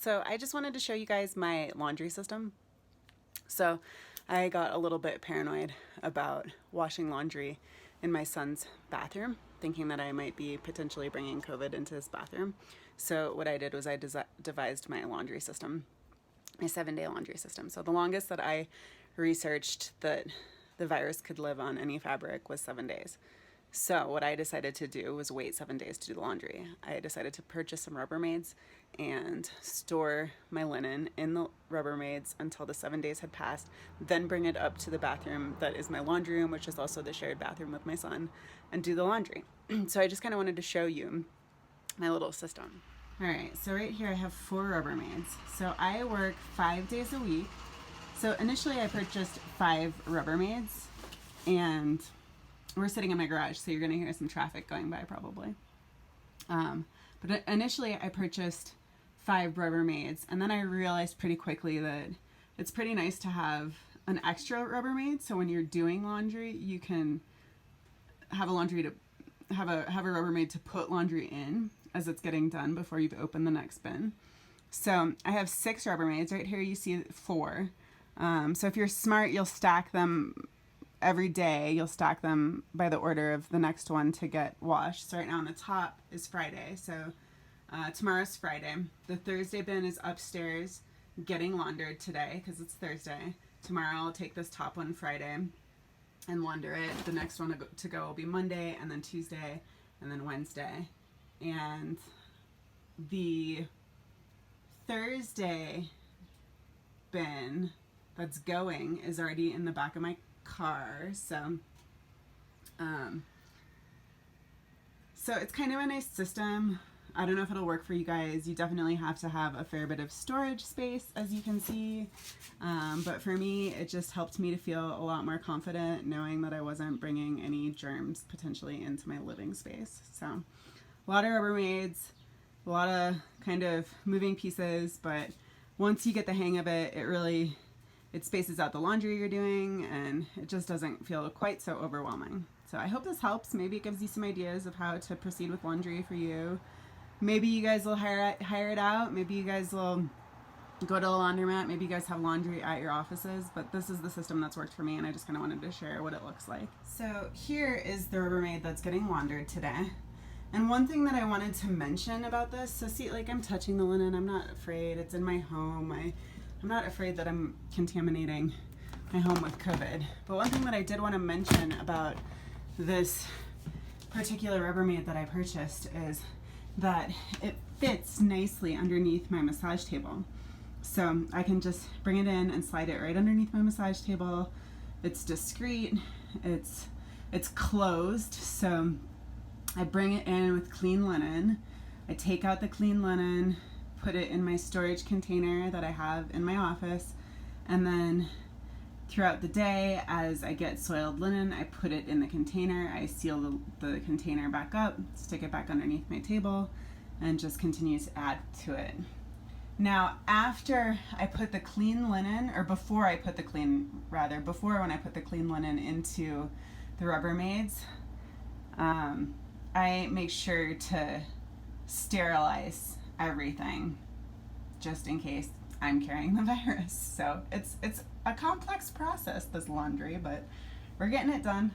So I just wanted to show you guys my laundry system. So I got a little bit paranoid about washing laundry in my son's bathroom, thinking that I might be potentially bringing COVID into his bathroom. So what I did was I devised my laundry system, my 7-day laundry system. So the longest that I researched that the virus could live on any fabric was 7 days. So what I decided to do was wait 7 days to do the laundry. I decided to purchase some Rubbermaids and store my linen in the Rubbermaids until the 7 days had passed, then bring it up to the bathroom that is my laundry room, which is also the shared bathroom with my son, and do the laundry. So I just kind of wanted to show you my little system. All right, so right here I have 4 Rubbermaids. So I work 5 days a week. So initially I purchased 5 Rubbermaids, and we're sitting in my garage, so you're gonna hear some traffic going by probably. But initially I purchased 5 Rubbermaids, and then I realized pretty quickly that it's pretty nice to have an extra Rubbermaid, so when you're doing laundry, you can have a Rubbermaid to put laundry in as it's getting done before you've opened the next bin. So I have 6 Rubbermaids. Right here you see 4. So if you're smart, you'll stack them every day. You'll stack them by the order of the next one to get washed. So right now on the top is Friday. So tomorrow's Friday. The Thursday bin is upstairs getting laundered today because it's Thursday. Tomorrow I'll take this top one Friday and launder it. The next one to go will be Monday, and then Tuesday, and then Wednesday. And the Thursday bin that's going is already in the back of my car, so it's kind of a nice system. I don't know if it'll work for you guys. You definitely have to have a fair bit of storage space, as you can see, but for me it just helped me to feel a lot more confident knowing that I wasn't bringing any germs potentially into my living space. So a lot of Rubbermaids, a lot of kind of moving pieces, but once you get the hang of it, it spaces out the laundry you're doing, and it just doesn't feel quite so overwhelming. So I hope this helps. Maybe it gives you some ideas of how to proceed with laundry for you. Maybe you guys will hire it out. Maybe you guys will go to a laundromat. Maybe you guys have laundry at your offices, but this is the system that's worked for me, and I just kind of wanted to share what it looks like. So here is the Rubbermaid that's getting laundered today. And one thing that I wanted to mention about this, so see, like, I'm touching the linen. I'm not afraid. It's in my home. I'm not afraid that I'm contaminating my home with COVID. But one thing that I did want to mention about this particular Rubbermaid that I purchased is that it fits nicely underneath my massage table. So I can just bring it in and slide it right underneath my massage table. It's discreet, it's closed, so I bring it in with clean linen. I take out the clean linen, put it in my storage container that I have in my office, and then throughout the day, as I get soiled linen, I put it in the container. I seal the container back up, stick it back underneath my table, and just continue to add to it. Now, after I put the clean linen, or before when I put the clean linen into the Rubbermaids, I make sure to sterilize everything just in case I'm carrying the virus. So it's a complex process, this laundry, but we're getting it done.